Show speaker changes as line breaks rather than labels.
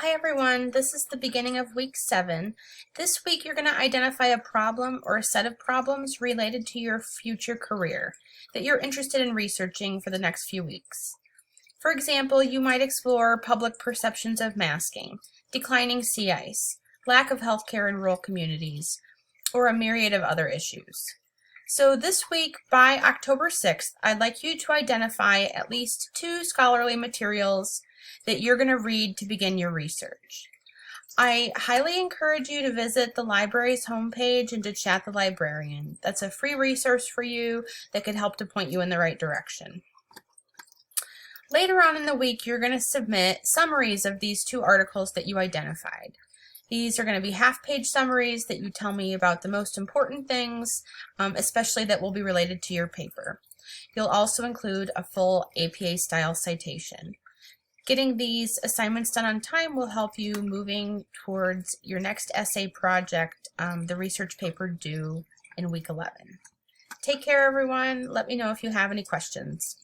Hi everyone, this is the beginning of week 7. This week you're going to identify a problem or a set of problems related to your future career that you're interested in researching for the next few weeks. For example, you might explore public perceptions of masking, declining sea ice, lack of healthcare in rural communities, or a myriad of other issues. So this week, by October 6th, I'd like you to identify at least 2 scholarly materials that you're going to read to begin your research. I highly encourage you to visit the library's homepage and to chat the librarian. That's a free resource for you that could help to point you in the right direction. Later on in the week, you're going to submit summaries of these 2 articles that you identified. These are going to be half-page summaries that you tell me about the most important things, especially that will be related to your paper. You'll also include a full APA-style citation. Getting these assignments done on time will help you moving towards your next essay project, the research paper due in week 11. Take care, everyone. Let me know if you have any questions.